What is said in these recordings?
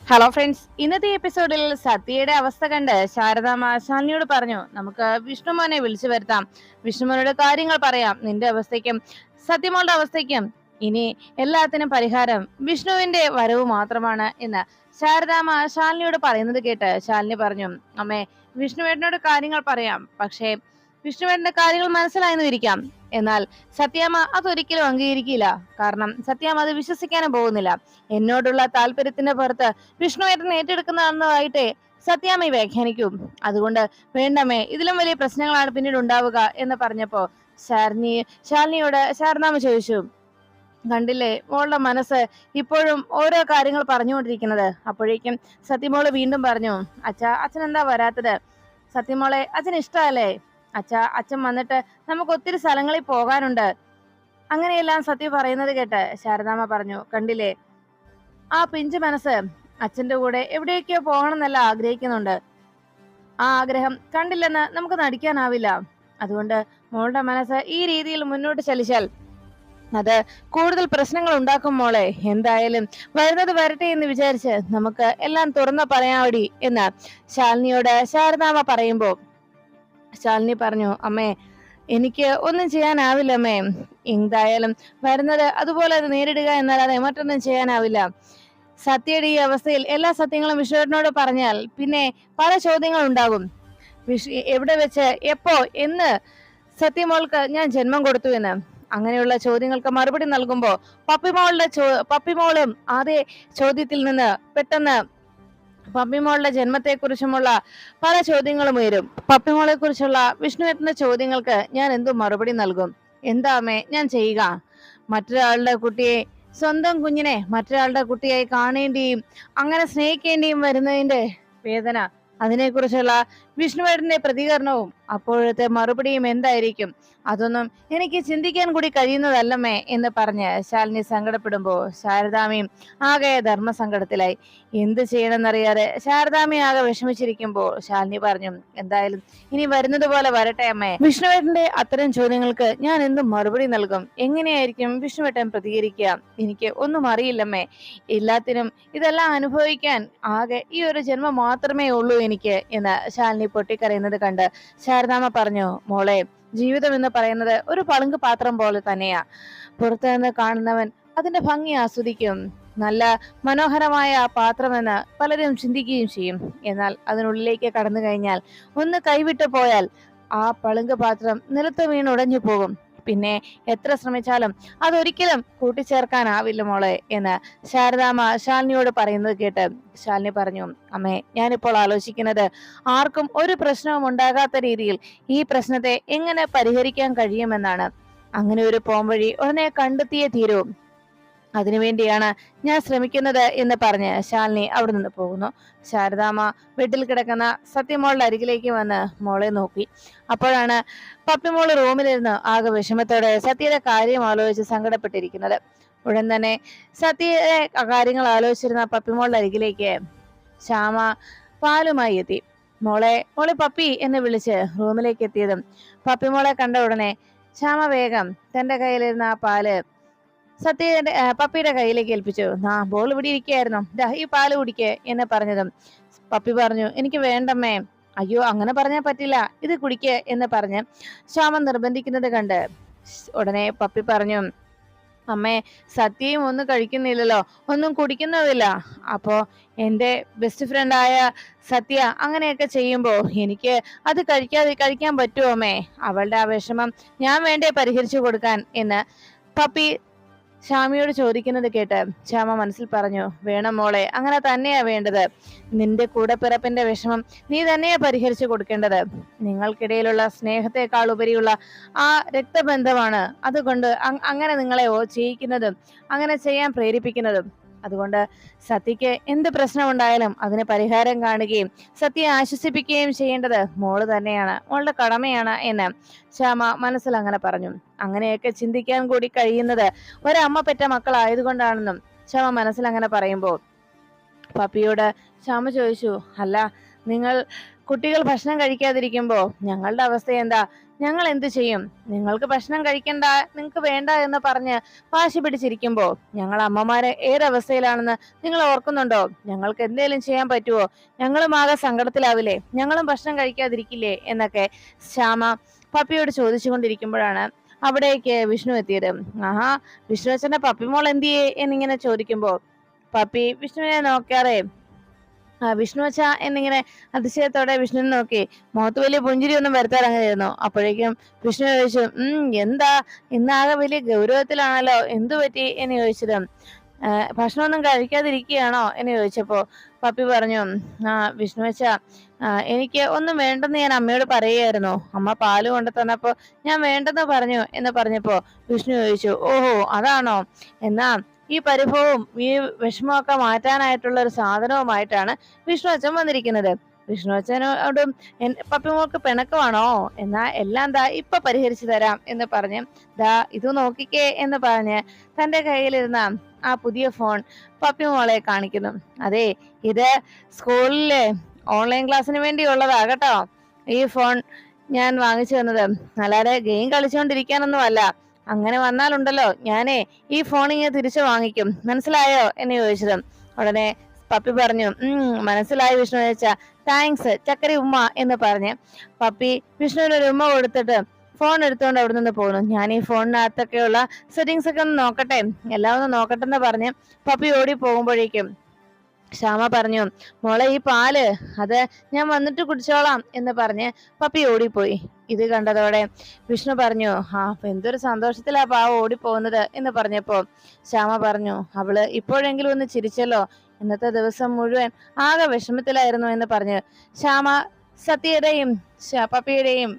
Hello friends, ഇന്നത്തെ എപ്പിസോഡിൽ സത്യയുടെ അവസ്ഥ കണ്ട് ശാരദാമ്മ ശാലിനിയോട് പറഞ്ഞു, നമുക്ക് വിഷ്ണുമോനെ വിളിച്ചു വരുത്താം, വിഷ്ണുമോനോട് കാര്യങ്ങൾ പറയാം, നിന്റെ അവസ്ഥയ്ക്കും സത്യമോളുടെ അവസ്ഥയ്ക്കും ഇനി എല്ലാത്തിനും പരിഹാരം വിഷ്ണുവിന്റെ വരവ് മാത്രമാണ് എന്ന് ശാരദാമ്മ ശാലിനിയോട് പറയുന്നത് കേട്ട് ശാലിനി പറഞ്ഞു, അമ്മേ, വിഷ്ണുവേട്ടനോട് കാര്യങ്ങൾ പറയാം, പക്ഷേ വിഷ്ണുവേട്ടന്റെ കാര്യങ്ങൾ മനസ്സിലായെന്ന് ഇരിക്കാം, എന്നാൽ സത്യാമ്മ അതൊരിക്കലും അംഗീകരിക്കില്ല. കാരണം സത്യാമ്മ അത് വിശ്വസിക്കാനും പോകുന്നില്ല. എന്നോടുള്ള താല്പര്യത്തിന്റെ പുറത്ത് വിഷ്ണുവേട്ടൻ ഏറ്റെടുക്കുന്നതായിട്ട് സത്യാമ്മ വ്യാഖ്യാനിക്കും. അതുകൊണ്ട് വേണ്ടമ്മേ, ഇതിലും വലിയ പ്രശ്നങ്ങളാണ് പിന്നീട് ഉണ്ടാവുക എന്ന് പറഞ്ഞപ്പോ ശാലിനിയോട് ശാരദാമ്മ ചോദിച്ചു, കണ്ടില്ലേ മോളുടെ മനസ്സ് ഇപ്പോഴും ഓരോ കാര്യങ്ങൾ പറഞ്ഞുകൊണ്ടിരിക്കുന്നത്. അപ്പോഴേക്കും സത്യമോള് വീണ്ടും പറഞ്ഞു, അച്ഛൻ എന്താ വരാത്തത്? സത്യമോളെ അച്ഛൻ ഇഷ്ടമല്ലേ? അച്ഛൻ വന്നിട്ട് നമുക്ക് ഒത്തിരി സ്ഥലങ്ങളിൽ പോകാനുണ്ട്. അങ്ങനെയെല്ലാം സത്യ പറയുന്നത് കേട്ട് ശാരദാമ്മ പറഞ്ഞു, കണ്ടില്ലേ, ആ പിഞ്ചു മനസ്സ് അച്ഛന്റെ കൂടെ എവിടേക്കോ പോകണമെന്നല്ല ആഗ്രഹിക്കുന്നുണ്ട്. ആ ആഗ്രഹം കണ്ടില്ലെന്ന് നമുക്ക് നടിക്കാനാവില്ല. അതുകൊണ്ട് മോളുടെ മനസ്സ് ഈ രീതിയിൽ മുന്നോട്ട് ചലിച്ചാൽ അത് കൂടുതൽ പ്രശ്നങ്ങൾ ഉണ്ടാക്കും മോളെ. എന്തായാലും വരുന്നത് വരട്ടെ എന്ന് വിചാരിച്ച് നമുക്ക് എല്ലാം തുറന്നു പറയാവടി എന്ന് ശാലിനിയോട് ശാരദാമ്മ പറയുമ്പോ ശാലിനി പറഞ്ഞു, അമ്മേ, എനിക്ക് ഒന്നും ചെയ്യാനാവില്ല അമ്മേ. എന്തായാലും വരുന്നത് അതുപോലെ അത് നേരിടുക എന്നല്ലാതെ മറ്റൊന്നും ചെയ്യാനാവില്ല. സത്യയുടെ ഈ അവസ്ഥയിൽ എല്ലാ സത്യങ്ങളും വിഷ്ണുവിനോട് പറഞ്ഞാൽ പിന്നെ പല ചോദ്യങ്ങൾ ഉണ്ടാകും. എവിടെ വെച്ച്, എപ്പോ, എന്ന് സത്യമോൾക്ക് ഞാൻ ജന്മം കൊടുത്തു എന്ന് അങ്ങനെയുള്ള ചോദ്യങ്ങൾക്ക് മറുപടി നൽകുമ്പോ പപ്പിമോളും അതേ ചോദ്യത്തിൽ നിന്ന് പെട്ടെന്ന് പപ്പിമോളുടെ ജന്മത്തെക്കുറിച്ചുമുള്ള പല ചോദ്യങ്ങളും ഉയരും. പപ്പിമോളെ കുറിച്ചുള്ള വിഷ്ണുവേട്ടന്റെ ചോദ്യങ്ങൾക്ക് ഞാൻ എന്തു മറുപടി നൽകും? എന്താ അമ്മേ ഞാൻ ചെയ്യുക? മറ്റൊരാളുടെ കുട്ടിയെ, സ്വന്തം കുഞ്ഞിനെ മറ്റൊരാളുടെ കുട്ടിയായി കാണേണ്ടിയും അങ്ങനെ സ്നേഹിക്കേണ്ടിയും വരുന്നതിന്റെ വേദന, അതിനെക്കുറിച്ചുള്ള വിഷ്ണുവേട്ടന്റെ പ്രതികരണവും അപ്പോഴത്തെ മറുപടിയും എന്തായിരിക്കും? അതൊന്നും എനിക്ക് ചിന്തിക്കാൻ കൂടി കഴിയുന്നതല്ലമ്മേ എന്ന് പറഞ്ഞ് ശാലിനി സങ്കടപ്പെടുമ്പോ ശാരദാമ്മയും ആകെ ധർമ്മസങ്കടത്തിലായി. എന്ത് ചെയ്യണമെന്നറിയാതെ ശാരദാമ്മ ആകെ വിഷമിച്ചിരിക്കുമ്പോ ശാലിനി പറഞ്ഞു, എന്തായാലും ഇനി വരുന്നത് പോലെ വരട്ടെ അമ്മേ. വിഷ്ണുവേട്ടന്റെ അത്തരം ചോദ്യങ്ങൾക്ക് ഞാൻ എന്തും മറുപടി നൽകും? എങ്ങനെയായിരിക്കും വിഷ്ണുവേട്ടൻ പ്രതികരിക്കുക? എനിക്ക് ഒന്നും അറിയില്ലമ്മേ. എല്ലാത്തിനും ഇതെല്ലാം അനുഭവിക്കാൻ ആകെ ഈ ഒരു ജന്മം മാത്രമേ ഉള്ളൂ എനിക്ക് എന്ന് ശാലിനി പൊട്ടിക്കരയുന്നത് കണ്ട് ശാരദാമ്മ പറഞ്ഞു, മോളെ, ജീവിതം എന്ന് പറയുന്നത് ഒരു പളുങ്ക് പാത്രം പോലെ തന്നെയാ. പുറത്തു നിന്ന് കാണുന്നവൻ അതിന്റെ ഭംഗി ആസ്വദിക്കും. നല്ല മനോഹരമായ ആ പാത്രമെന്ന് പലരും ചിന്തിക്കുകയും ചെയ്യും. എന്നാൽ അതിനുള്ളിലേക്ക് കടന്നു കഴിഞ്ഞാൽ, ഒന്ന് കൈവിട്ടു പോയാൽ ആ പളുങ്ക് പാത്രം നിലത്ത് വീണ് ഉടഞ്ഞു പോകും. പിന്നെ എത്ര ശ്രമിച്ചാലും അതൊരിക്കലും കൂട്ടിച്ചേർക്കാനാവില്ല മോളെ എന്ന് ശാരദാമ്മ ശാലിനിയോട് പറയുന്നത് കേട്ട് ശാലിനി പറഞ്ഞു, അമ്മേ, ഞാനിപ്പോൾ ആലോചിക്കുന്നത് ആർക്കും ഒരു പ്രശ്നവും ഉണ്ടാകാത്ത രീതിയിൽ ഈ പ്രശ്നത്തെ എങ്ങനെ പരിഹരിക്കാൻ കഴിയുമെന്നാണ്. അങ്ങനെ ഒരു പോംവഴി ഉടനെ കണ്ടെത്തിയേ തീരൂ. അതിനുവേണ്ടിയാണ് ഞാൻ ശ്രമിക്കുന്നത് എന്ന് പറഞ്ഞ് ശാലിനി അവിടെ നിന്ന് പോകുന്നു. ശാരദാമ്മ ബെഡിൽ കിടക്കുന്ന സത്യമോളുടെ അരികിലേക്ക് വന്ന് മോളെ നോക്കി. അപ്പോഴാണ് പപ്പിമോള് റൂമിലിരുന്ന് ആകെ വിഷമത്തോടെ സത്യയുടെ കാര്യം ആലോചിച്ച് സങ്കടപ്പെട്ടിരിക്കുന്നത്. ഉടൻ തന്നെ സത്യയുടെ കാര്യങ്ങൾ ആലോചിച്ചിരുന്ന പപ്പിമോളുടെ അരികിലേക്ക് ശ്യാമ പാലുമായി എത്തി. മോളെ പപ്പി എന്ന് വിളിച്ച് റൂമിലേക്ക് എത്തിയതും പപ്പിമോളെ കണ്ട ഉടനെ ശ്യാമ വേഗം തന്റെ കയ്യിലിരുന്ന ആ പാല് സത്യയുടെ പപ്പിയുടെ കയ്യിലേക്ക് ഏൽപ്പിച്ചു. ബോൾ ഇവിടെ ഇരിക്കുകയായിരുന്നു, ഈ പാല് കുടിക്കേ എന്ന് പറഞ്ഞതും പപ്പി പറഞ്ഞു, എനിക്ക് വേണ്ടമ്മേ. അയ്യോ, അങ്ങനെ പറഞ്ഞാൽ പറ്റില്ല, ഇത് കുടിക്കേ എന്ന് പറഞ്ഞ് ശ്യാമ നിർബന്ധിക്കുന്നത് കണ്ട് ഉടനെ പപ്പി പറഞ്ഞു, അമ്മേ, സത്യയും ഒന്നും കഴിക്കുന്നില്ലല്ലോ, ഒന്നും കുടിക്കുന്നതില്ല. അപ്പോ എന്റെ ബെസ്റ്റ് ഫ്രണ്ടായ സത്യ അങ്ങനെയൊക്കെ ചെയ്യുമ്പോ എനിക്ക് അത് കഴിക്കാൻ പറ്റുമോ അമ്മേ? അവളുടെ ആ വിഷമം ഞാൻ വേണ്ടേ പരിഹരിച്ചു കൊടുക്കാൻ എന്ന് പപ്പി ശ്യാമയോട് ചോദിക്കുന്നത് കേട്ട് ശ്യാമ മനസ്സിൽ പറഞ്ഞു, വേണം മോളെ, അങ്ങനെ തന്നെയാ വേണ്ടത്. നിന്റെ കൂടെ പിറപ്പിന്റെ വിഷമം നീ തന്നെയാ പരിഹരിച്ചു കൊടുക്കേണ്ടത്. നിങ്ങൾക്കിടയിലുള്ള സ്നേഹത്തെക്കാൾ ഉപരിയുള്ള ആ രക്തബന്ധമാണ് അതുകൊണ്ട് അങ്ങനെ നിങ്ങളെ ചെയ്യിക്കുന്നതും അങ്ങനെ ചെയ്യാൻ പ്രേരിപ്പിക്കുന്നതും. അതുകൊണ്ട് സത്യക്ക് എന്ത് പ്രശ്നമുണ്ടായാലും അതിന് പരിഹാരം കാണുകയും സത്യയെ ആശ്വസിപ്പിക്കുകയും ചെയ്യേണ്ടത് മോള് തന്നെയാണ്, മോളുടെ കടമയാണ് എന്ന് ശ്യാമ മനസ്സിൽ അങ്ങനെ പറഞ്ഞു. അങ്ങനെയൊക്കെ ചിന്തിക്കാൻ കൂടി കഴിയുന്നത് ഒരമ്മ പെറ്റ മക്കളായതുകൊണ്ടാണെന്നും ശ്യാമ മനസ്സിൽ അങ്ങനെ പറയുമ്പോ പപ്പിയോട് ശ്യാമ ചോദിച്ചു, അല്ല, നിങ്ങൾ കുട്ടികൾ ഭക്ഷണം കഴിക്കാതിരിക്കുമ്പോ ഞങ്ങളുടെ അവസ്ഥ എന്താ? ഞങ്ങൾ എന്ത് ചെയ്യും? നിങ്ങൾക്ക് ഭക്ഷണം കഴിക്കണ്ട, നിങ്ങൾക്ക് വേണ്ട എന്ന് പറഞ്ഞ് വാശി പിടിച്ചിരിക്കുമ്പോ ഞങ്ങൾ അമ്മമാരെ ഏതവസ്ഥയിലാണെന്ന് നിങ്ങൾ ഓർക്കുന്നുണ്ടോ? ഞങ്ങൾക്ക് എന്തേലും ചെയ്യാൻ പറ്റുമോ? ഞങ്ങളും ആകെ സങ്കടത്തിലാവില്ലേ? ഞങ്ങളും ഭക്ഷണം കഴിക്കാതിരിക്കില്ലേ എന്നൊക്കെ ശ്യാമ പപ്പിയോട് ചോദിച്ചുകൊണ്ടിരിക്കുമ്പോഴാണ് അവിടേക്ക് വിഷ്ണു എത്തിയത്. ആഹാ, വിഷ്ണു അച്ഛന്റെ പപ്പിമോൾ എന്തിയേ എന്നിങ്ങനെ ചോദിക്കുമ്പോ പപ്പി വിഷ്ണുവിനെ നോക്കാതെ വിഷ്ണു അച്ഛാ എന്നിങ്ങനെ അതിശയത്തോടെ വിഷ്ണുവിനെ നോക്കി. മുഖത്ത് വലിയ പുഞ്ചിരി ഒന്നും വരുത്താറങ്ങനെയായിരുന്നു. അപ്പോഴേക്കും വിഷ്ണു ചോദിച്ചു, എന്താ ഇന്നാകെ വലിയ ഗൗരവത്തിലാണല്ലോ, എന്തു പറ്റി എന്ന് ചോദിച്ചത്. ഭക്ഷണമൊന്നും കഴിക്കാതിരിക്കുകയാണോ എന്ന് ചോദിച്ചപ്പോ പപ്പി പറഞ്ഞു, വിഷ്ണു അച്ഛാ, എനിക്ക് ഒന്നും വേണ്ടെന്ന് ഞാൻ അമ്മയോട് പറയുകയായിരുന്നു. അമ്മ പാല് കൊണ്ട് തന്നപ്പോ ഞാൻ വേണ്ടെന്ന് പറഞ്ഞു എന്ന് പറഞ്ഞപ്പോ വിഷ്ണു ചോദിച്ചു, ഓഹോ അതാണോ? എന്നാ ഈ പരിഭവവും ഈ വിഷമമൊക്കെ മാറ്റാനായിട്ടുള്ള ഒരു സാധനവുമായിട്ടാണ് വിഷ്ണു അച്ഛൻ വന്നിരിക്കുന്നത്. വിഷ്ണു അച്ഛനോടും പപ്പിമോൾക്ക് പിണക്കമാണോ? എന്നാ എല്ലാം ദാ ഇപ്പൊ പരിഹരിച്ചു തരാം എന്ന് പറഞ്ഞ് ദാ ഇത് നോക്കിക്കേ എന്ന് പറഞ്ഞ് തന്റെ കയ്യിലിരുന്ന ആ പുതിയ ഫോൺ പപ്പിമോളെ കാണിക്കുന്നു. അതെ, ഇത് സ്കൂളിലെ ഓൺലൈൻ ക്ലാസ്സിന് വേണ്ടിയുള്ളതാ കേട്ടോ. ഈ ഫോൺ ഞാൻ വാങ്ങിച്ചു തന്നത് അല്ലാതെ ഗെയിം കളിച്ചുകൊണ്ടിരിക്കാനൊന്നും അല്ല. അങ്ങനെ വന്നാലുണ്ടല്ലോ ഞാനേ ഈ ഫോൺ ഇങ്ങനെ തിരിച്ചു വാങ്ങിക്കും, മനസ്സിലായോ എന്ന് ചോദിച്ചത്. ഉടനെ പപ്പി പറഞ്ഞു, മനസ്സിലായി വിഷ്ണു ചോദിച്ചാ, താങ്ക്സ് ചക്കരി ഉമ്മ എന്ന് പറഞ്ഞ് പപ്പി വിഷ്ണുവിന് ഒരു ഉമ്മ കൊടുത്തിട്ട് ഫോൺ എടുത്തുകൊണ്ട് അവിടെ നിന്ന് പോകുന്നു. ഞാൻ ഈ ഫോണിനകത്തൊക്കെയുള്ള സെറ്റിങ്സ് ഒക്കെ ഒന്ന് നോക്കട്ടെ, എല്ലാം ഒന്ന് നോക്കട്ടെ എന്ന് പറഞ്ഞ് പപ്പി ഓടി പോകുമ്പോഴേക്കും ശ്യാമ പറഞ്ഞു, മോളെ ഈ പാല് അത് ഞാൻ വന്നിട്ട് കുടിച്ചോളാം എന്ന് പറഞ്ഞ് പപ്പി ഓടിപ്പോയി. ഇത് കണ്ടതോടെ വിഷ്ണു പറഞ്ഞു, എന്തൊരു സന്തോഷത്തിലാ പാവ ഓടിപ്പോകുന്നത് എന്ന് പറഞ്ഞപ്പോ ശ്യാമ പറഞ്ഞു, അവള് ഇപ്പോഴെങ്കിലും ഒന്ന് ചിരിച്ചല്ലോ, ഇന്നത്തെ ദിവസം മുഴുവൻ ആകെ വിഷമത്തിലായിരുന്നു എന്ന് പറഞ്ഞു ശ്യാമ സത്യയുടെയും പപ്പിയുടെയും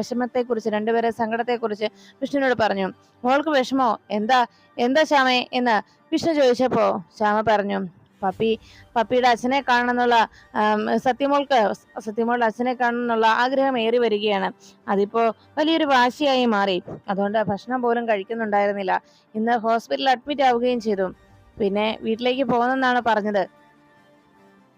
വിഷമത്തെ കുറിച്ച് രണ്ടുപേരെ സങ്കടത്തെ കുറിച്ച് വിഷ്ണുവിനോട് പറഞ്ഞു. മോൾക്ക് വിഷമോ? എന്താ ശ്യാമേ എന്ന് വിഷ്ണു ചോദിച്ചപ്പോ ശ്യാമ പറഞ്ഞു, പപ്പിയുടെ അച്ഛനെ കാണണമെന്നുള്ള സത്യമോളുടെ അച്ഛനെ കാണണമെന്നുള്ള ആഗ്രഹം ഏറി വരികയാണ്. അതിപ്പോ വലിയൊരു വാശിയായി മാറി. അതുകൊണ്ട് ഭക്ഷണം പോലും കഴിക്കുന്നുണ്ടായിരുന്നില്ല. ഇന്ന് ഹോസ്പിറ്റലിൽ അഡ്മിറ്റ് ആവുകയും ചെയ്തു. പിന്നെ വീട്ടിലേക്ക് പോകുന്നെന്നാണ് പറഞ്ഞത്.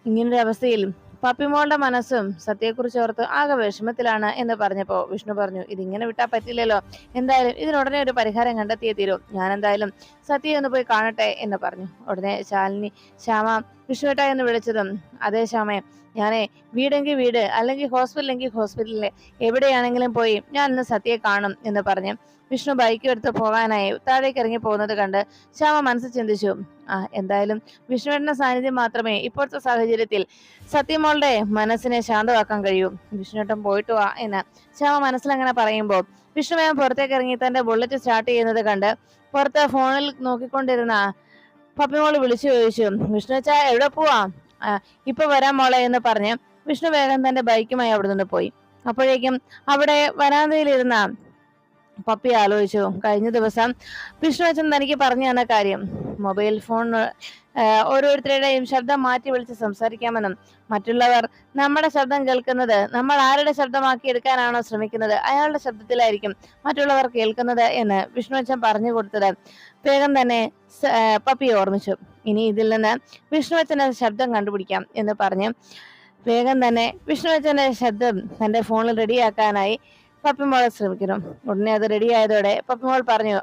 ഇങ്ങനൊരു അവസ്ഥയിൽ പപ്പിമോളുടെ മനസ്സും സത്യയെക്കുറിച്ച് ഓർത്ത് ആകെ വിഷമത്തിലാണ് എന്ന് പറഞ്ഞപ്പോ വിഷ്ണു പറഞ്ഞു, ഇതിങ്ങനെ വിട്ടാ പറ്റില്ലല്ലോ, എന്തായാലും ഇതിനുടനെ ഒരു പരിഹാരം കണ്ടെത്തിയേ തീരൂ. ഞാൻ എന്തായാലും സത്യയെ ഒന്ന് പോയി കാണട്ടെ എന്ന് പറഞ്ഞു. ഉടനെ ശ്യാമ വിഷ്ണുവേട്ട എന്ന് വിളിച്ചതും, അതേ ശ്യാമേ, ഞാനേ വീടെങ്കിൽ വീട് അല്ലെങ്കിൽ ഹോസ്പിറ്റലെങ്കിൽ ഹോസ്പിറ്റലിൽ എവിടെയാണെങ്കിലും പോയി ഞാൻ ഇന്ന് സത്യയെ കാണും എന്ന് പറഞ്ഞ് വിഷ്ണു ബൈക്ക് എടുത്ത് പോകാനായി താഴേക്ക് ഇറങ്ങി പോകുന്നത് കണ്ട് ശ്യാമ മനസ്സിൽ ചിന്തിച്ചു, എന്തായാലും വിഷ്ണുവേട്ടന്റെ സാന്നിധ്യം മാത്രമേ ഇപ്പോഴത്തെ സാഹചര്യത്തിൽ സത്യമോളുടെ മനസ്സിനെ ശാന്തമാക്കാൻ കഴിയൂ. വിഷ്ണുവേട്ടൻ പോയിട്ട് വാ എന്ന് ശ്യാമ മനസ്സിലങ്ങനെ പറയുമ്പോൾ വിഷ്ണു വേഗം പുറത്തേക്ക് ഇറങ്ങി തന്റെ ബുള്ളറ്റ് സ്റ്റാർട്ട് ചെയ്യുന്നത് കണ്ട് പുറത്ത് ഫോണിൽ നോക്കിക്കൊണ്ടിരുന്ന പപ്പിമോള് വിളിച്ചു ചോദിച്ചു, വിഷ്ണു അച്ഛാ എവിടെ പോവാ? ഇപ്പൊ വരാൻ മോളെ എന്ന് പറഞ്ഞ് വിഷ്ണു വേഗം തന്റെ ബൈക്കുമായി അവിടെ നിന്ന് പോയി. അപ്പോഴേക്കും അവിടെ വരാന്തയിലിരുന്ന പപ്പി ആലോചിച്ചു, കഴിഞ്ഞ ദിവസം വിഷ്ണു അച്ഛൻ തനിക്ക് പറഞ്ഞു തന്ന കാര്യം, മൊബൈൽ ഫോൺ ഓരോരുത്തരുടെയും ശബ്ദം മാറ്റി വിളിച്ച് സംസാരിക്കാമെന്നും മറ്റുള്ളവർ നമ്മുടെ ശബ്ദം കേൾക്കുന്നത് നമ്മൾ ആരുടെ ശബ്ദമാക്കി എടുക്കാനാണോ ശ്രമിക്കുന്നത് അയാളുടെ ശബ്ദത്തിലായിരിക്കും മറ്റുള്ളവർ കേൾക്കുന്നത് എന്ന് വിഷ്ണു അച്ഛൻ പറഞ്ഞു കൊടുത്തത് വേഗം തന്നെ പപ്പി ഓർമ്മിച്ചു. ഇനി ഇതിൽ നിന്ന് വിഷ്ണു അച്ഛന്റെ ശബ്ദം കണ്ടുപിടിക്കാം എന്ന് പറഞ്ഞ് വേഗം തന്നെ വിഷ്ണു അച്ഛന്റെ ശബ്ദം തന്റെ ഫോണിൽ റെഡിയാക്കാനായി പപ്പിമോളെ ശ്രമിക്കുന്നു. ഉടനെ അത് റെഡി ആയതോടെ പപ്പിമോൾ പറഞ്ഞു,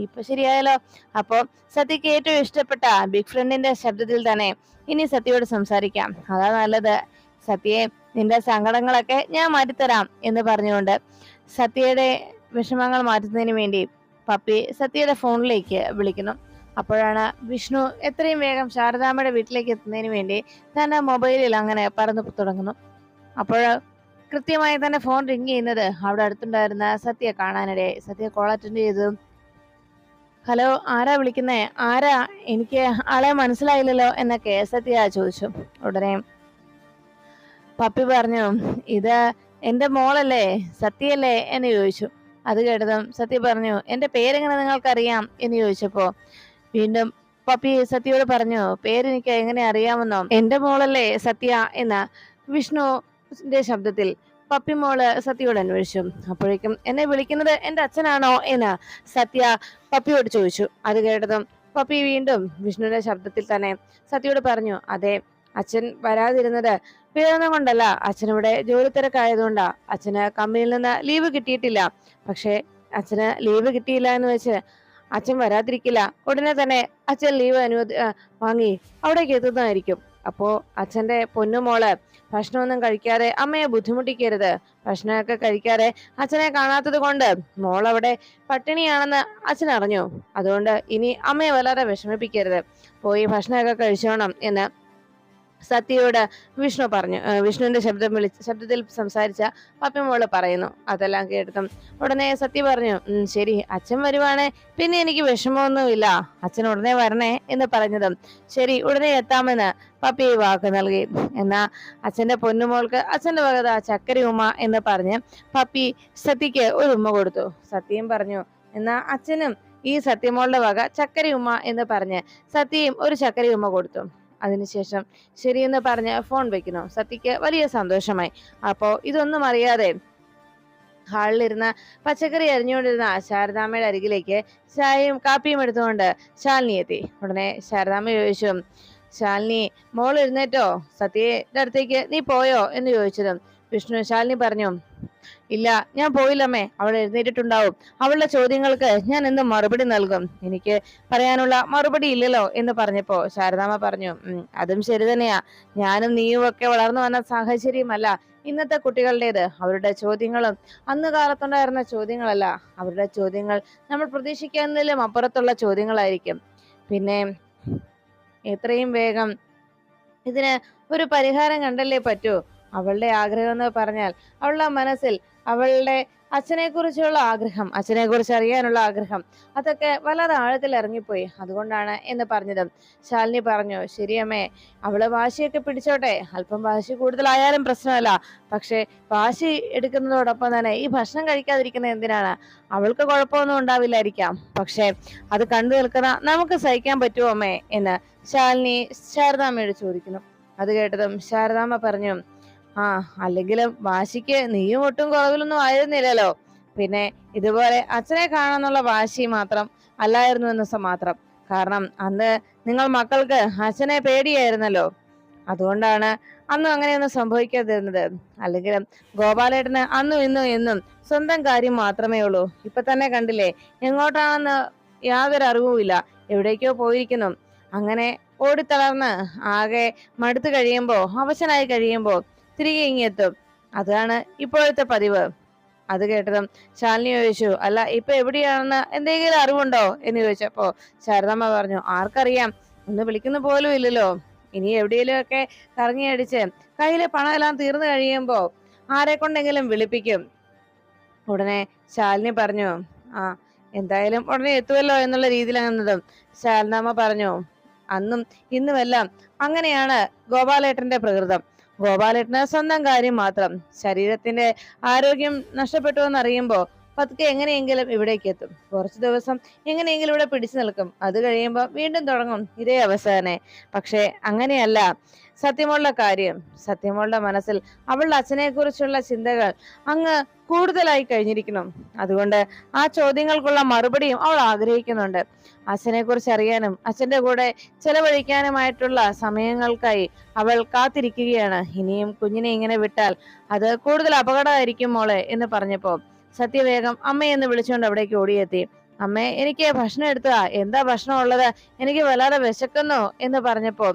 ഇപ്പൊ ശരിയായല്ലോ. അപ്പോ സത്യക്ക് ഏറ്റവും ഇഷ്ടപ്പെട്ട ബിഗ് ഫ്രണ്ടിന്റെ ശബ്ദത്തിൽ തന്നെ ഇനി സത്യയോട് സംസാരിക്കാം, അതാ നല്ലത്. സത്യയെ, നിന്റെ സങ്കടങ്ങളൊക്കെ ഞാൻ മാറ്റിത്തരാം എന്ന് പറഞ്ഞുകൊണ്ട് സത്യയുടെ വിഷമങ്ങൾ മാറ്റുന്നതിന് വേണ്ടി പപ്പി സത്യയുടെ ഫോണിലേക്ക് വിളിക്കുന്നു. അപ്പോഴാണ് വിഷ്ണു എത്രയും വേഗം ശാരദാമ്മയുടെ വീട്ടിലേക്ക് എത്തുന്നതിന് വേണ്ടി തന്റെ മൊബൈലിൽ അങ്ങനെ പറന്നു തുടങ്ങുന്നു. അപ്പോൾ കൃത്യമായി തന്നെ ഫോൺ റിങ് ചെയ്യുന്നത് അവിടെ അടുത്തുണ്ടായിരുന്ന സത്യയെ കാണാനിടയായി. സത്യ കോൾ അറ്റൻഡ് ചെയ്തു. ഹലോ, ആരാ വിളിക്കുന്നേ? ആരാ? എനിക്ക് ആളെ മനസ്സിലായില്ലല്ലോ എന്നൊക്കെ സത്യ ചോദിച്ചു. ഉടനെ പപ്പി പറഞ്ഞു, ഇത് എന്റെ മോളല്ലേ, സത്യല്ലേ എന്ന് ചോദിച്ചു. അത് കേട്ടതും സത്യ പറഞ്ഞു, എന്റെ പേരെങ്ങനെ നിങ്ങൾക്കറിയാം എന്ന് ചോദിച്ചപ്പോ വീണ്ടും പപ്പി സത്യയോട് പറഞ്ഞു, പേരെനിക്ക് എങ്ങനെ അറിയാമെന്നോ? എന്റെ മോളല്ലേ സത്യ എന്ന വിഷ്ണുവിന്റെ ശബ്ദത്തിൽ പപ്പിമോള് സത്യയോട് അന്വേഷിച്ചു. അപ്പോഴേക്കും എന്നെ വിളിക്കുന്നത് എന്റെ അച്ഛനാണോ എന്ന് സത്യ പപ്പിയോട് ചോദിച്ചു. അത് കേട്ടതും പപ്പി വീണ്ടും വിഷ്ണുവിന്റെ ശബ്ദത്തിൽ തന്നെ സത്യയോട് പറഞ്ഞു, അതെ, അച്ഛൻ വരാതിരുന്നത് വേറൊന്നും കൊണ്ടല്ല, അച്ഛനിവിടെ ജോലി തിരക്കായതുകൊണ്ടാ. അച്ഛന് കമ്പനിയിൽ നിന്ന് ലീവ് കിട്ടിയിട്ടില്ല. പക്ഷെ അച്ഛന് ലീവ് കിട്ടിയില്ല എന്ന് വെച്ച് അച്ഛൻ വരാതിരിക്കില്ല. ഉടനെ തന്നെ അച്ഛൻ ലീവ് വാങ്ങി അവിടേക്ക് എത്തുന്നതായിരിക്കും. അപ്പോ അച്ഛന്റെ പൊന്നുമോള് ഭക്ഷണമൊന്നും കഴിക്കാതെ അമ്മയെ ബുദ്ധിമുട്ടിക്കരുത്. ഭക്ഷണമൊക്കെ കഴിക്കാതെ അച്ഛനെ കാണാത്തത് കൊണ്ട് മോളവിടെ പട്ടിണിയാണെന്ന് അച്ഛൻ അറിഞ്ഞു. അതുകൊണ്ട് ഇനി അമ്മയെ വല്ലാതെ വിഷമിപ്പിക്കരുത്. പോയി ഭക്ഷണമൊക്കെ കഴിച്ചോണം എന്ന് സത്യയോട് വിഷ്ണു പറഞ്ഞു. വിഷ്ണുവിന്റെ ശബ്ദത്തിൽ സംസാരിച്ച പപ്പിമോള് പറയുന്നു. അതെല്ലാം കേട്ടതും ഉടനെ സത്യ പറഞ്ഞു, ശരി, അച്ഛൻ വരുവാണേ പിന്നെ എനിക്ക് വിഷമമൊന്നുമില്ല. അച്ഛൻ ഉടനെ വരണേ എന്ന് പറഞ്ഞതും ശരി, ഉടനെ എത്താമെന്ന് പപ്പി വാക്ക് നൽകി. എന്നാ അച്ഛന്റെ പൊന്നുമോൾക്ക് അച്ഛന്റെ വകത ചക്കര ഉമ്മ എന്ന് പറഞ്ഞ് പപ്പി സത്യക്ക് ഒരു ഉമ്മ കൊടുത്തു. സത്യയും പറഞ്ഞു, എന്നാ അച്ഛനും ഈ സത്യമോളുടെ വക ചക്കര ഉമ്മ എന്ന് പറഞ്ഞ് സത്യയും ഒരു ചക്കര ഉമ്മ കൊടുത്തു. അതിനുശേഷം ശരിയെന്ന് പറഞ്ഞ് ഫോൺ വെക്കുന്നു. സത്യക്ക് വലിയ സന്തോഷമായി. അപ്പോ ഇതൊന്നും അറിയാതെ ഹാളിലിരുന്ന് പച്ചക്കറി അരിഞ്ഞുകൊണ്ടിരുന്ന ശാരദാമ്മയുടെ അരികിലേക്ക് ചായയും കാപ്പിയും എടുത്തുകൊണ്ട് ശാലിനി എത്തി. ഉടനെ ശാരദാമ്മ ചോദിച്ചു, ശാലിനി, മോൾ എഴുന്നേറ്റോ? സത്യയുടെ അടുത്തേക്ക് നീ പോയോ എന്ന് ചോദിച്ചതും വിഷ്ണു ശാലിനി പറഞ്ഞു, ഇല്ല, ഞാൻ പോയില്ലമ്മേ. അവൾ എഴുന്നേറ്റിട്ടുണ്ടാവും. അവളുടെ ചോദ്യങ്ങൾക്ക് ഞാൻ എന്ത് മറുപടി നൽകും? എനിക്ക് പറയാനുള്ള മറുപടി ഇല്ലല്ലോ എന്ന് പറഞ്ഞപ്പോ ശാരദാമ്മ പറഞ്ഞു, അതും ശരി തന്നെയാ. ഞാനും നീയും ഒക്കെ വളർന്നു വന്ന സാഹചര്യമല്ല ഇന്നത്തെ കുട്ടികളുടേത്. അവരുടെ ചോദ്യങ്ങളും അന്ന് കാലത്തുണ്ടായിരുന്ന ചോദ്യങ്ങളല്ല. അവരുടെ ചോദ്യങ്ങൾ നമ്മൾ പ്രതീക്ഷിക്കുന്നതിലും അപ്പുറത്തുള്ള ചോദ്യങ്ങളായിരിക്കും. പിന്നെ എത്രയും വേഗം ഇതിന് ഒരു പരിഹാരം കണ്ടല്ലേ പറ്റൂ. അവളുടെ ആഗ്രഹം എന്ന് പറഞ്ഞാൽ അവളുടെ മനസ്സിൽ അവളുടെ അച്ഛനെ കുറിച്ചുള്ള ആഗ്രഹം, അച്ഛനെ കുറിച്ച് അറിയാനുള്ള ആഗ്രഹം, അതൊക്കെ വല്ലാതെ ആഴത്തിൽ ഇറങ്ങിപ്പോയി. അതുകൊണ്ടാണ് എന്ന് പറഞ്ഞതും ശാലിനി പറഞ്ഞു, ശരിയമ്മേ, അവള് വാശിയൊക്കെ പിടിച്ചോട്ടെ. അല്പം വാശി കൂടുതലായാലും പ്രശ്നമല്ല. പക്ഷെ വാശി എടുക്കുന്നതോടൊപ്പം തന്നെ ഈ ഭക്ഷണം കഴിക്കാതിരിക്കുന്നത് എന്തിനാണ്? അവൾക്ക് കുഴപ്പമൊന്നും ഉണ്ടാവില്ലായിരിക്കാം, പക്ഷെ അത് കണ്ടു നിൽക്കുന്ന നമുക്ക് സഹിക്കാൻ പറ്റുമോ അമ്മേ എന്ന് ശാലിനി ശാരദാമ്മയോട് ചോദിക്കുന്നു. അത് കേട്ടതും ശാരദാമ്മ പറഞ്ഞു, അല്ലെങ്കിലും വാശിക്ക് നീയും ഒട്ടും കുറവിലൊന്നും ആയിരുന്നില്ലല്ലോ. പിന്നെ ഇതുപോലെ അച്ഛനെ കാണാന്നുള്ള വാശി മാത്രം അല്ലായിരുന്നു എന്ന് മാത്രം. കാരണം അന്ന് നിങ്ങൾ മക്കൾക്ക് അച്ഛനെ പേടിയായിരുന്നല്ലോ. അതുകൊണ്ടാണ് അന്നും അങ്ങനെയൊന്നും സംഭവിക്കാതിരുന്നത്. അല്ലെങ്കിലും ഗോപാലേട്ടന് അന്നും ഇന്നും എന്നും സ്വന്തം കാര്യം മാത്രമേ ഉള്ളൂ. ഇപ്പൊ തന്നെ കണ്ടില്ലേ, എങ്ങോട്ടാണെന്ന് യാതൊരു അറിവുമില്ല. എവിടേക്കോ പോയിരിക്കുന്നു. അങ്ങനെ ഓടിത്തളർന്ന് ആകെ മടുത്തു കഴിയുമ്പോ, അവശനായി കഴിയുമ്പോ തിരികെ ഇങ്ങെത്തും. അതാണ് ഇപ്പോഴത്തെ പതിവ്. അത് കേട്ടതും ശാലിനി ചോദിച്ചു, അല്ല, ഇപ്പൊ എവിടെയാണെന്ന് എന്തെങ്കിലും അറിവുണ്ടോ എന്ന് ചോദിച്ചപ്പോ ശാരദാമ്മ പറഞ്ഞു, ആർക്കറിയാം, ഒന്ന് വിളിക്കുന്ന പോലും ഇല്ലല്ലോ. ഇനി എവിടെയെങ്കിലും ഒക്കെ കറങ്ങി അടിച്ച് കയ്യിലെ പണം എല്ലാം തീർന്നു കഴിയുമ്പോ ആരെ കൊണ്ടെങ്കിലും വിളിപ്പിക്കും. ഉടനെ ശാലിനി പറഞ്ഞു, എന്തായാലും ഉടനെ എത്തുമല്ലോ എന്നുള്ള രീതിയിലാണെന്നതും ശാരദാമ്മ പറഞ്ഞു, അന്നും ഇന്നുമെല്ലാം അങ്ങനെയാണ് ഗോപാലേട്ടന്റെ പ്രകൃതം. ഗോപാലേട്ടന് സ്വന്തം കാര്യം മാത്രം. ശരീരത്തിന്റെ ആരോഗ്യം നഷ്ടപ്പെട്ടു എന്നറിയുമ്പോ പതുക്കെ എങ്ങനെയെങ്കിലും ഇവിടേക്ക് എത്തും. കുറച്ചു ദിവസം എങ്ങനെയെങ്കിലും ഇവിടെ പിടിച്ചു നിൽക്കും. അത് കഴിയുമ്പോൾ വീണ്ടും തുടങ്ങും ഇതേ അവസ്ഥ തന്നെ. പക്ഷെ അങ്ങനെയല്ല സത്യമോളുടെ കാര്യം. സത്യമോളുടെ മനസ്സിൽ അവളുടെ അച്ഛനെ കുറിച്ചുള്ള ചിന്തകൾ അങ്ങ് കൂടുതലായി കഴിഞ്ഞിരിക്കണം. അതുകൊണ്ട് ആ ചോദ്യങ്ങൾക്കുള്ള മറുപടിയും അവൾ ആഗ്രഹിക്കുന്നുണ്ട്. അച്ഛനെ കുറിച്ച് അറിയാനും അച്ഛന്റെ കൂടെ ചെലവഴിക്കാനുമായിട്ടുള്ള സമയങ്ങൾക്കായി അവൾ കാത്തിരിക്കുകയാണ്. ഇനിയും കുഞ്ഞിനെ ഇങ്ങനെ വിട്ടാൽ അത് കൂടുതൽ അപകടമായിരിക്കും മോളെ എന്ന് പറഞ്ഞപ്പോ സത്യവേഗം അമ്മയെന്ന് വിളിച്ചുകൊണ്ട് അവിടേക്ക് ഓടിയെത്തി. അമ്മേ, എനിക്ക് ഭക്ഷണം എടുത്താ. എന്താ ഭക്ഷണം ഉള്ളത്? എനിക്ക് വല്ലാതെ വിശക്കുന്നു എന്ന് പറഞ്ഞപ്പോ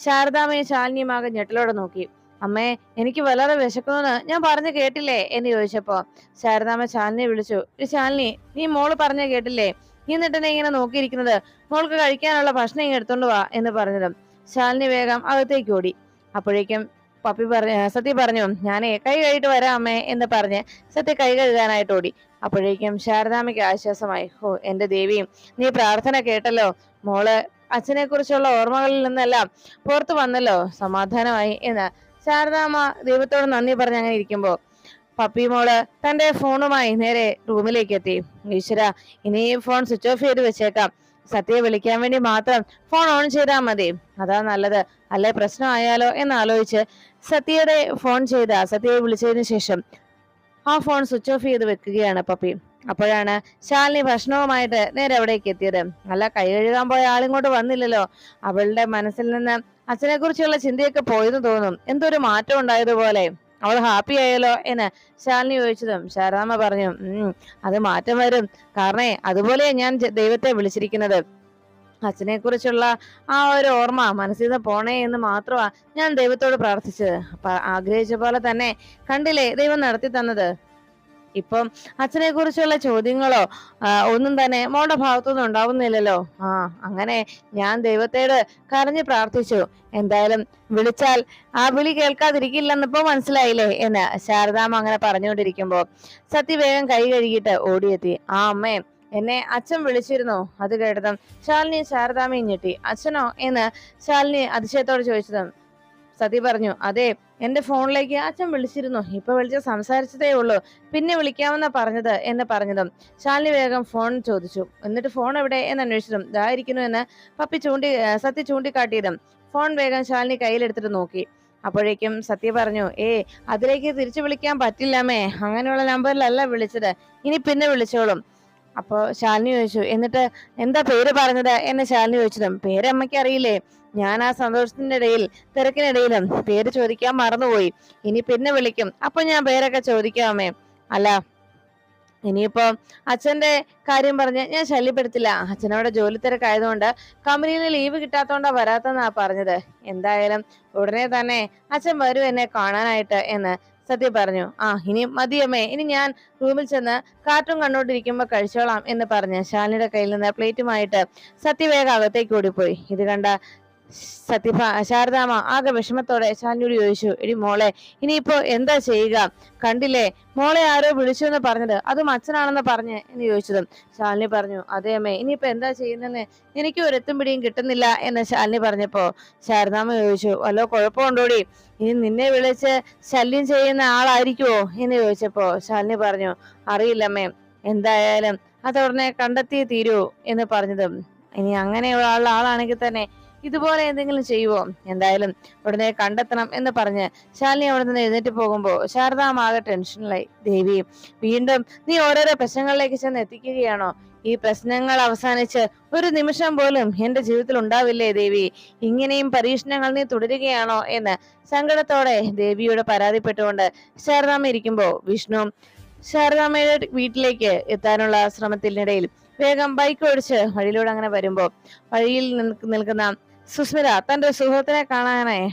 ശാരദാമ്മയും ശാലിനിയും ആകെ ഞെട്ടലോടെ നോക്കി. അമ്മേ, എനിക്ക് വല്ലാതെ വിശക്കുന്നു ഞാൻ പറഞ്ഞു കേട്ടില്ലേ എന്ന് ചോദിച്ചപ്പോ ശാരദാമ്മ ശാലിനിയെ വിളിച്ചു. ശാലിനി, നീ മോള് പറഞ്ഞു കേട്ടില്ലേ? നീ എന്നിട്ടെന്നെ ഇങ്ങനെ നോക്കിയിരിക്കുന്നത്? മോൾക്ക് കഴിക്കാനുള്ള ഭക്ഷണം ഇങ്ങനെ എടുത്തോണ്ട് വാ എന്ന് പറഞ്ഞതും ശാലിനി വേഗം അകത്തേക്ക് ഓടി. അപ്പോഴേക്കും സത്യ പറഞ്ഞു, ഞാനേ കൈ കഴുകിട്ട് വരാം അമ്മേ എന്ന് പറഞ്ഞ് സത്യ കൈ കഴുകാനായിട്ട് ഓടി. അപ്പോഴേക്കും ശാരദാമ്മയ്ക്ക് ആശ്വാസമായി. എന്റെ ദേവിയും, നീ പ്രാർത്ഥന കേട്ടല്ലോ. മോള് അച്ഛനെ കുറിച്ചുള്ള ഓർമ്മകളിൽ നിന്നെല്ലാം പുറത്തു വന്നല്ലോ, സമാധാനമായി എന്ന് ശാരദാമ്മ ദൈവത്തോട് നന്ദി പറഞ്ഞ് അങ്ങനെ ഇരിക്കുമ്പോ പപ്പി മോള് തന്റെ ഫോണുമായി നേരെ റൂമിലേക്ക് എത്തി. ഈശ്വര, ഇനി ഫോൺ സ്വിച്ച് ഓഫ് ചെയ്ത് വെച്ചേക്കാം. സത്യയെ വിളിക്കാൻ വേണ്ടി മാത്രം ഫോൺ ഓൺ ചെയ്താൽ മതി, അതാ നല്ലത്. അല്ലെ പ്രശ്നമായാലോ എന്നാലോചിച്ച് സത്യയെ വിളിച്ചതിന് ശേഷം ആ ഫോൺ സ്വിച്ച് ഓഫ് ചെയ്ത് വെക്കുകയാണ് പപ്പി. അപ്പോഴാണ് ശാലിനി ഭക്ഷണവുമായിട്ട് നേരെ അവിടേക്ക് എത്തിയത്. അല്ല, കൈ കഴുകാൻ പോയ ആളിങ്ങോട്ട് വന്നില്ലല്ലോ. അവളുടെ മനസ്സിൽ നിന്ന് അച്ഛനെ കുറിച്ചുള്ള ചിന്തയൊക്കെ പോയെന്ന് തോന്നും. എന്തൊരു മാറ്റം ഉണ്ടായതുപോലെ. അവൾ ഹാപ്പി ആയല്ലോ എന്ന് ശാലിനി ചോദിച്ചതും ശാരദാമ്മ പറഞ്ഞു, അത് മാറ്റം വരും. കാരണേ അതുപോലെ ഞാൻ ദൈവത്തെ വിളിച്ചിരിക്കുന്നത്. അച്ഛനെ കുറിച്ചുള്ള ആ ഒരു ഓർമ്മ മനസ്സിൽ നിന്ന് പോണേ എന്ന് മാത്രമാ ഞാൻ ദൈവത്തോട് പ്രാർത്ഥിച്ചത്. അപ്പൊ ആഗ്രഹിച്ച പോലെ തന്നെ കണ്ടില്ലേ ദൈവം നടത്തി തന്നത്. ഇപ്പം അച്ഛനെ കുറിച്ചുള്ള ചോദ്യങ്ങളോ ഒന്നും തന്നെ മോളുടെ ഭാഗത്തുനിന്ന് ഉണ്ടാവുന്നില്ലല്ലോ. അങ്ങനെ ഞാൻ ദൈവത്തോട് കരഞ്ഞു പ്രാർത്ഥിച്ചു. എന്തായാലും വിളിച്ചാൽ ആ വിളി കേൾക്കാതിരിക്കില്ലെന്നിപ്പോ മനസ്സിലായില്ലേ എന്ന് ശാരദാമ്മ അങ്ങനെ പറഞ്ഞുകൊണ്ടിരിക്കുമ്പോ സത്യ വേഗം കൈ കഴുകിയിട്ട് ഓടിയെത്തി. അമ്മേ, എന്നെ അച്ഛൻ വിളിച്ചിരുന്നോ? അത് കേട്ടതും ശാലിനി ശാരദാമ്മയും ഞെട്ടി. അച്ഛനോ എന്ന് ശാലിനി അതിശയത്തോട് ചോദിച്ചതും സതി പറഞ്ഞു, അതെ, എന്റെ ഫോണിലേക്ക് അച്ഛൻ വിളിച്ചിരുന്നു. ഇപ്പൊ വിളിച്ച് സംസാരിച്ചതേ ഉള്ളൂ. പിന്നെ വിളിക്കാമെന്നാ പറഞ്ഞത് എന്ന് പറഞ്ഞതും ശാലിനി വേഗം ഫോൺ ചോദിച്ചു. എന്നിട്ട് ഫോൺ എവിടെ എന്ന് അന്വേഷിച്ചതും ഇതായിരിക്കുന്നു എന്ന് സത്യ ചൂണ്ടിക്കാട്ടിയതും ഫോൺ വേഗം ശാലിനി കയ്യിലെടുത്തിട്ട് നോക്കി. അപ്പോഴേക്കും സത്യ പറഞ്ഞു, അതിലേക്ക് തിരിച്ചു വിളിക്കാൻ പറ്റില്ലമ്മേ, അങ്ങനെയുള്ള നമ്പറിലല്ല വിളിച്ചത്, ഇനി പിന്നെ വിളിച്ചോളും. അപ്പൊ ശാലിനി ചോദിച്ചു, എന്നിട്ട് എന്താ പേര് പറഞ്ഞത് എന്ന് ശാലിനി ചോദിച്ചതും പേര് അമ്മയ്ക്ക് അറിയില്ലേ? ഞാൻ ആ സന്തോഷത്തിന്റെ തിരക്കിനിടയിലും പേര് ചോദിക്കാൻ മറന്നുപോയി. ഇനി പിന്നെ വിളിക്കും, അപ്പൊ ഞാൻ പേരൊക്കെ ചോദിക്കാം അമ്മേ. അല്ല, ഇനിയിപ്പോ അച്ഛന്റെ കാര്യം പറഞ്ഞ് ഞാൻ ശല്യപ്പെടുത്തില്ല. അച്ഛനവിടെ ജോലി തിരക്കായതുകൊണ്ട് കമ്പനിയിൽ ലീവ് കിട്ടാത്തോണ്ടാ വരാത്തെന്നാ പറഞ്ഞത്. എന്തായാലും ഉടനെ തന്നെ അച്ഛൻ വരും എന്നെ കാണാനായിട്ട് എന്ന് സത്യ പറഞ്ഞു. ഇനി മതിയമ്മേ, ഇനി ഞാൻ റൂമിൽ ചെന്ന് കാർട്ടൂൺ കണ്ടോണ്ടിരിക്കുമ്പോ കഴിച്ചോളാം എന്ന് പറഞ്ഞ് ശാലിനിയുടെ കയ്യിൽ നിന്ന് പ്ലേറ്റുമായിട്ട് സത്യ വേഗം അകത്തേക്ക് ഓടിപ്പോയി. ഇത് കണ്ട ശാരദാമ്മ ആകെ വിഷമത്തോടെ ശാലിനിയോട് ചോദിച്ചു, എടി മോളെ, ഇനിയിപ്പോ എന്താ ചെയ്യുക? കണ്ടില്ലേ, മോളെ ആരോ വിളിച്ചു എന്ന് പറഞ്ഞത്, അതും അച്ഛനാണെന്ന് പറഞ്ഞ് എന്ന് ചോദിച്ചതും ശാലിനി പറഞ്ഞു, അതേ അമ്മേ, ഇനിയിപ്പോ എന്താ ചെയ്യുന്നെന്ന് എനിക്ക് ഒരു എത്തും പിടിയും കിട്ടുന്നില്ല എന്ന് ശാലിനി പറഞ്ഞപ്പോ ശാരദാമ്മ ചോദിച്ചു, വല്ലോ കുഴപ്പമുണ്ടോടി? ഇനി നിന്നെ വിളിച്ച് ശല്യം ചെയ്യുന്ന ആളായിരിക്കുവോ എന്ന് ചോദിച്ചപ്പോ ശാലിനി പറഞ്ഞു, അറിയില്ലമ്മേ, എന്തായാലും അതുടനെ കണ്ടെത്തിയേ തീരൂ എന്ന് പറഞ്ഞതും ഇനി അങ്ങനെയുള്ള ആളാണെങ്കിൽ തന്നെ ഇതുപോലെ എന്തെങ്കിലും ചെയ്യുവോ? എന്തായാലും ഉടനെ കണ്ടെത്തണം എന്ന് പറഞ്ഞ് ശാലിനി അവിടെ നിന്ന് എഴുന്നേറ്റ് പോകുമ്പോ ശാരദാമ്മ ആകെ ടെൻഷനിലായി. ദേവി, വീണ്ടും നീ ഓരോരോ പ്രശ്നങ്ങളിലേക്ക് ചെന്ന് എത്തിക്കുകയാണോ? ഈ പ്രശ്നങ്ങൾ അവസാനിച്ച് ഒരു നിമിഷം പോലും എന്റെ ജീവിതത്തിൽ ഉണ്ടാവില്ലേ ദേവി? ഇങ്ങനെയും പരീക്ഷണങ്ങൾ നീ തുടരുകയാണോ എന്ന് സങ്കടത്തോടെ ദേവിയോട് പരാതിപ്പെട്ടുകൊണ്ട് ശാരദാമ്മ ഇരിക്കുമ്പോ വിഷ്ണു ശാരദാമ്മയുടെ വീട്ടിലേക്ക് എത്താനുള്ള ശ്രമത്തിനിടയിൽ വേഗം ബൈക്ക് ഓടിച്ച് വഴിയിലൂടെ അങ്ങനെ വരുമ്പോ വഴിയിൽ നിൽക്കുന്ന സുസ്മിത തന്റെ സുഹൃത്തിനെ കാണാനായി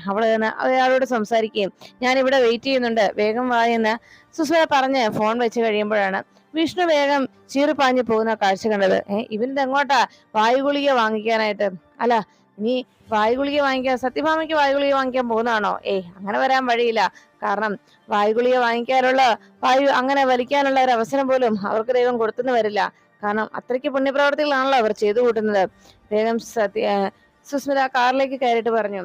അയാളോട് സംസാരിക്കുകയും ഞാൻ ഇവിടെ വെയിറ്റ് ചെയ്യുന്നുണ്ട്, വേഗം വാ എന്ന് സുസ്മിത പറഞ്ഞ് ഫോൺ വെച്ച് കഴിയുമ്പോഴാണ് വിഷ്ണു വേഗം ചീറിപ്പാഞ്ഞു പോകുന്ന കാഴ്ച കണ്ടത്. ഇവന്റെ എങ്ങോട്ടാ? വായുഗുളിക വാങ്ങിക്കാനായിട്ട്? അല്ല, ഇനി വായുഗുളിക വാങ്ങിക്കാൻ സത്യഭാമയ്ക്ക് വായുഗുളിക വാങ്ങിക്കാൻ പോകുന്നതാണോ? അങ്ങനെ വരാൻ വഴിയില്ല. കാരണം വായുഗുളിക വാങ്ങിക്കാനുള്ള അങ്ങനെ വലിക്കാനുള്ള ഒരു അവസരം പോലും അവർക്ക് ദൈവം കൊടുത്തെന്ന് വരില്ല. കാരണം അത്രയ്ക്ക് പുണ്യപ്രവർത്തികളാണല്ലോ അവർ ചെയ്തു കൂട്ടുന്നത്. വേഗം സുസ്മിത കാറിലേക്ക് കയറിയിട്ട് പറഞ്ഞു,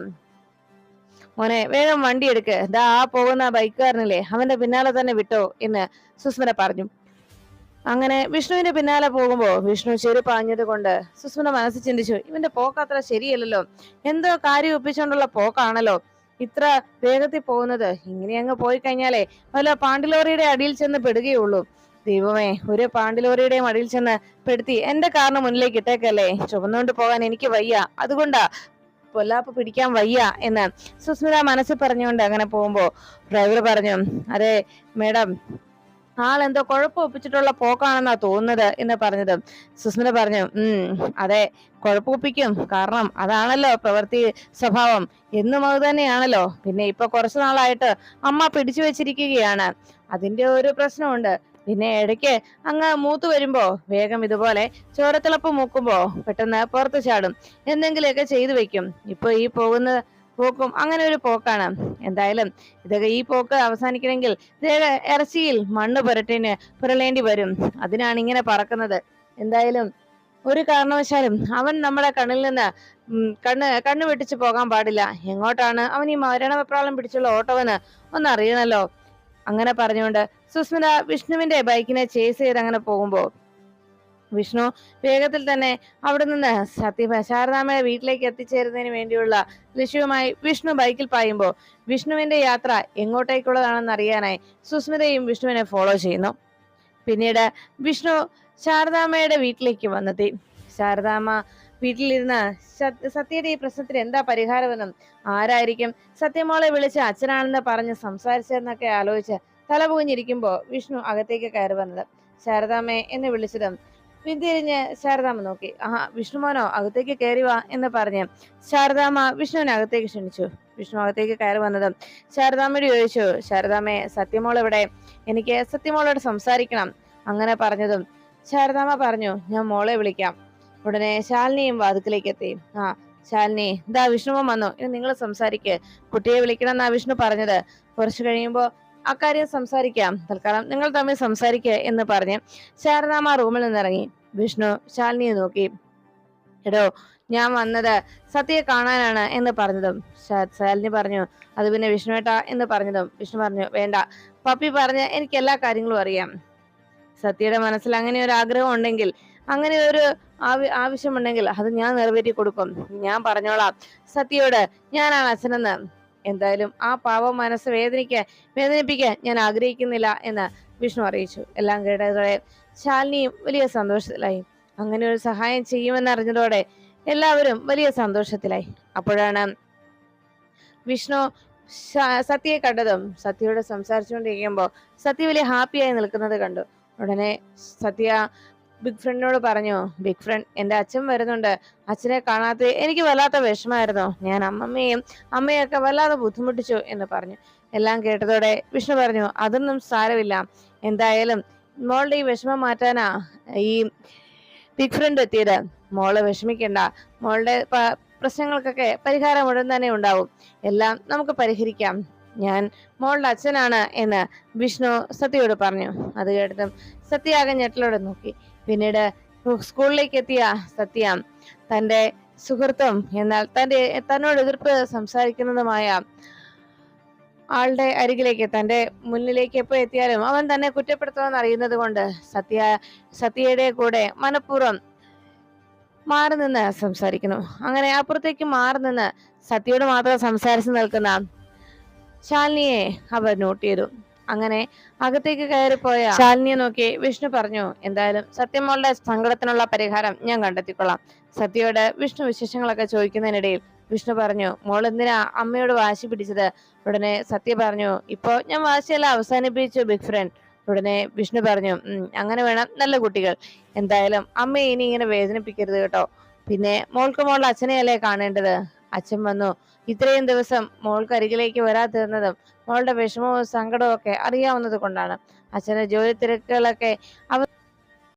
മോനെ, വേഗം വണ്ടി എടുക്ക്, ദാ ആ പോകുന്ന ബൈക്കുകാരനില്ലേ, അവന്റെ പിന്നാലെ തന്നെ വിട്ടോ എന്ന് സുസ്മിത പറഞ്ഞു. അങ്ങനെ വിഷ്ണുവിന്റെ പിന്നാലെ പോകുമ്പോ വിഷ്ണു ചെറുപ്പാഞ്ഞത് കൊണ്ട് സുസ്മിത മനസ്സിൽ ചിന്തിച്ചു, ഇവന്റെ പോക്ക് അത്ര ശരിയല്ലല്ലോ, എന്തോ കാര്യം ഒപ്പിച്ചുകൊണ്ടുള്ള പോക്കാണല്ലോ ഇത്ര വേഗത്തിൽ പോകുന്നത്. ഇങ്ങനെ അങ്ങ് പോയി കഴിഞ്ഞാലേ വല്ല പാണ്ടിലോറിയുടെ അടിയിൽ ചെന്ന് പെടുകയുള്ളൂ. ദൈവമേ, ഒരു പാണ്ടിലോറിയുടെയും അടിയിൽ ചെന്ന് പെടുത്തി എന്റെ കാറിന് മുന്നിലേക്ക് ഇട്ടേക്കല്ലേ, ചുമന്നുകൊണ്ട് പോകാൻ എനിക്ക് വയ്യ, അതുകൊണ്ടാ പൊല്ലാപ്പ് പിടിക്കാൻ വയ്യ എന്ന് സുസ്മിത മനസ്സിൽ പറഞ്ഞുകൊണ്ട് അങ്ങനെ പോകുമ്പോ ഡ്രൈവർ പറഞ്ഞു, അതെ മേഡം, ആളെന്തോ കുഴപ്പം ഒപ്പിച്ചിട്ടുള്ള പോക്കാണെന്നാ തോന്നുന്നത് എന്ന് പറഞ്ഞത് സുസ്മിത പറഞ്ഞു, അതെ, കുഴപ്പമൊപ്പിക്കും. കാരണം അതാണല്ലോ പ്രവൃത്തി സ്വഭാവം, എന്നും അത് തന്നെയാണല്ലോ. പിന്നെ ഇപ്പൊ കുറച്ചു നാളായിട്ട് അമ്മ പിടിച്ചു വെച്ചിരിക്കുകയാണ്, അതിന്റെ ഒരു പ്രശ്നമുണ്ട്. പിന്നെ ഇടയ്ക്ക് അങ്ങ് മൂത്ത് വരുമ്പോ വേഗം ഇതുപോലെ ചോരത്തിളപ്പ് മൂക്കുമ്പോ പെട്ടെന്ന് പുറത്തു ചാടും, എന്തെങ്കിലുമൊക്കെ ചെയ്തു വെക്കും. ഇപ്പൊ ഈ പോകുന്ന പോക്കും അങ്ങനെ ഒരു പോക്കാണ്. എന്തായാലും ഇതൊക്കെ ഈ പോക്ക് അവസാനിക്കണമെങ്കിൽ ഇറച്ചിയിൽ മണ്ണ് പുരളേണ്ടി വരും, അതിനാണ് ഇങ്ങനെ പറക്കുന്നത്. എന്തായാലും ഒരു കാരണവശാലും അവൻ നമ്മുടെ കണ്ണിൽ നിന്ന് കണ്ണ് വെട്ടിച്ച് പോകാൻ പാടില്ല. എങ്ങോട്ടാണ് അവൻ ഈ മരണപ്രാളം പിടിച്ചുള്ള ഓട്ടോവെന്ന് ഒന്നറിയണല്ലോ. അങ്ങനെ പറഞ്ഞുകൊണ്ട് സുസ്മിത വിഷ്ണുവിന്റെ ബൈക്കിനെ ചേസ് ചെയ്ത് അങ്ങനെ പോകുമ്പോ വിഷ്ണു വേഗത്തിൽ തന്നെ അവിടെ നിന്ന് ശാരദാമ്മയെ വീട്ടിലേക്ക് എത്തിച്ചേരുന്നതിന് വേണ്ടിയുള്ള ലക്ഷ്യവുമായി വിഷ്ണു ബൈക്കിൽ പായുമ്പോ വിഷ്ണുവിന്റെ യാത്ര എങ്ങോട്ടേക്കുള്ളതാണെന്ന് അറിയാനായി സുസ്മിതയും വിഷ്ണുവിനെ ഫോളോ ചെയ്യുന്നു. പിന്നീട് വിഷ്ണു ശാരദാമ്മയുടെ വീട്ടിലേക്ക് വന്നെത്തി. ശാരദാമ്മ വീട്ടിലിരുന്ന് സത്യയുടെ ഈ പ്രശ്നത്തിന് എന്താ പരിഹാരമെന്നും ആരായിരിക്കും സത്യമോളെ വിളിച്ച് അച്ഛനാണെന്ന് പറഞ്ഞ് സംസാരിച്ചതെന്നൊക്കെ ആലോചിച്ച് തലപുകഞ്ഞിരിക്കുമ്പോ വിഷ്ണു അകത്തേക്ക് കയറി വന്നത്. ശാരദാമ്മേ എന്ന് വിളിച്ചതും പിന്തിരിഞ്ഞ് ശാരദാമ്മ നോക്കി. വിഷ്ണുമോനോ, അകത്തേക്ക് കയറി വാ എന്ന് പറഞ്ഞ് ശാരദാമ്മ വിഷ്ണുവിനെ അകത്തേക്ക് ക്ഷണിച്ചു. വിഷ്ണു അകത്തേക്ക് കയറി വന്നതും ശാരദാമ്മയോട് ചോദിച്ചു, ശാരദാമ്മേ, സത്യമോൾ എവിടെ? എനിക്ക് സത്യമോളോട് സംസാരിക്കണം. അങ്ങനെ പറഞ്ഞതും ശാരദാമ്മ പറഞ്ഞു, ഞാൻ മോളെ വിളിക്കാം. ഉടനെ ശാലിനിയും വാതിക്കലേക്ക് എത്തി. ശാലിനി, ഇതാ വിഷ്ണുമോൻ വന്നു, ഇനി നിങ്ങൾ സംസാരിക്ക്. കുട്ടിയെ വിളിക്കണം എന്നാ വിഷ്ണു പറഞ്ഞത്. കുറച്ചു കഴിയുമ്പോ അക്കാര്യം സംസാരിക്കാം, തൽക്കാലം നിങ്ങൾ തമ്മിൽ സംസാരിക്കുക എന്ന് പറഞ്ഞ് ശാരദാമ്മ റൂമിൽ നിന്നിറങ്ങി. വിഷ്ണു ശാലിനിയെ നോക്കി. എടോ, ഞാൻ വന്നത് സത്യയെ കാണാനാണ് എന്ന് പറഞ്ഞതും ശാലിനി പറഞ്ഞു, അത് പിന്നെ വിഷ്ണുവേട്ടാ എന്ന് പറഞ്ഞതും വിഷ്ണു പറഞ്ഞു, വേണ്ട, പപ്പി പറഞ്ഞ് എനിക്ക് എല്ലാ കാര്യങ്ങളും അറിയാം. സത്യയുടെ മനസ്സിൽ അങ്ങനെ ഒരു ആഗ്രഹം ഉണ്ടെങ്കിൽ, അങ്ങനെ ഒരു ആവശ്യമുണ്ടെങ്കിൽ അത് ഞാൻ നിറവേറ്റി കൊടുക്കും. ഞാൻ പറഞ്ഞോളാം സത്യയോട് ഞാനാണ് അച്ഛനെന്ന്. എന്തായാലും ആ പാവം മനസ്സ് വേദനിപ്പിക്കാൻ ഞാൻ ആഗ്രഹിക്കുന്നില്ല എന്ന് വിഷ്ണു അറിയിച്ചു. എല്ലാം കേട്ടതോടെ ശാലിനിയും വലിയ സന്തോഷത്തിലായി. അങ്ങനെ ഒരു സഹായം ചെയ്യുമെന്ന് അറിഞ്ഞതോടെ എല്ലാവരും വലിയ സന്തോഷത്തിലായി. അപ്പോഴാണ് വിഷ്ണു സത്യയെ കണ്ടതും സത്യയോട് സംസാരിച്ചുകൊണ്ടിരിക്കുമ്പോ സത്യ വലിയ ഹാപ്പിയായി നിൽക്കുന്നത് കണ്ടു. ഉടനെ സത്യ ബിഗ് ഫ്രണ്ടിനോട് പറഞ്ഞു, ബിഗ് ഫ്രണ്ട്, എന്റെ അച്ഛൻ വരുന്നുണ്ട്. അച്ഛനെ കാണാത്ത എനിക്ക് വല്ലാത്ത വിഷമായിരുന്നു. ഞാൻ അമ്മയൊക്കെ വല്ലാതെ ബുദ്ധിമുട്ടിച്ചു എന്ന് പറഞ്ഞു. എല്ലാം കേട്ടതോടെ വിഷ്ണു പറഞ്ഞു, അതൊന്നും സാരമില്ല. എന്തായാലും മോളുടെ ഈ വിഷമം മാറ്റാനാ ഈ ബിഗ് ഫ്രണ്ട് എത്തിയത്. മോള് വിഷമിക്കണ്ട. മോളുടെ പ്രശ്നങ്ങൾക്കൊക്കെ പരിഹാരം ഉടൻ തന്നെ ഉണ്ടാവും. എല്ലാം നമുക്ക് പരിഹരിക്കാം. ഞാൻ മോളുടെ അച്ഛനാണ് എന്ന് വിഷ്ണു സത്യയോട് പറഞ്ഞു. അത് കേട്ടതും സത്യ ആകെ ഞെട്ടലോടെ നോക്കി. പിന്നീട് സ്കൂളിലേക്ക് എത്തിയ സത്യ തന്റെ സുഹൃത്തും എന്നാൽ തന്നോട് എതിർപ്പ് സംസാരിക്കുന്നതുമായ ആളുടെ അരികിലേക്ക്, തന്റെ മുന്നിലേക്ക് എപ്പോ എത്തിയാലും അവൻ തന്നെ കുറ്റപ്പെടുത്തുമെന്ന് അറിയുന്നത് കൊണ്ട് സത്യയുടെ കൂടെ മനഃപൂർവ്വം മാറി നിന്ന് സംസാരിക്കുന്നു. അങ്ങനെ അപ്പുറത്തേക്ക് മാറി നിന്ന് സത്യയോട് മാത്രം സംസാരിച്ചു നിൽക്കുന്ന ശാലിനിയെ അവർ നോട്ട് ചെയ്തു. അങ്ങനെ അകത്തേക്ക് കയറിപ്പോയ ശാലിനിയെ നോക്കി വിഷ്ണു പറഞ്ഞു, എന്തായാലും സത്യമോളുടെ സങ്കടത്തിനുള്ള പരിഹാരം ഞാൻ കണ്ടെത്തിക്കൊള്ളാം. സത്യയോട് വിഷ്ണു വിശേഷങ്ങളൊക്കെ ചോദിക്കുന്നതിനിടയിൽ വിഷ്ണു പറഞ്ഞു, മോൾ എന്തിനാ അമ്മയോട് വാശി പിടിച്ചത്? ഉടനെ സത്യ പറഞ്ഞു, ഇപ്പോ ഞാൻ വാശിയെല്ലാം അവസാനിപ്പിച്ചു ബിഗ് ഫ്രണ്ട്. ഉടനെ വിഷ്ണു പറഞ്ഞു, അങ്ങനെ വേണം നല്ല കുട്ടികൾ. എന്തായാലും അമ്മയെ ഇനി ഇങ്ങനെ വേദനിപ്പിക്കരുത് കേട്ടോ. പിന്നെ മോളുടെ അച്ഛനെയല്ലേ കാണേണ്ടത്. അച്ഛൻ വന്നു. ഇത്രയും ദിവസം മോൾക്ക് അരികിലേക്ക് വരാതിരുന്നതും മോളുടെ വിഷമവും സങ്കടവും ഒക്കെ അറിയാവുന്നത് കൊണ്ടാണ്. അച്ഛന്റെ ജോലി തിരക്കുകളൊക്കെ അവ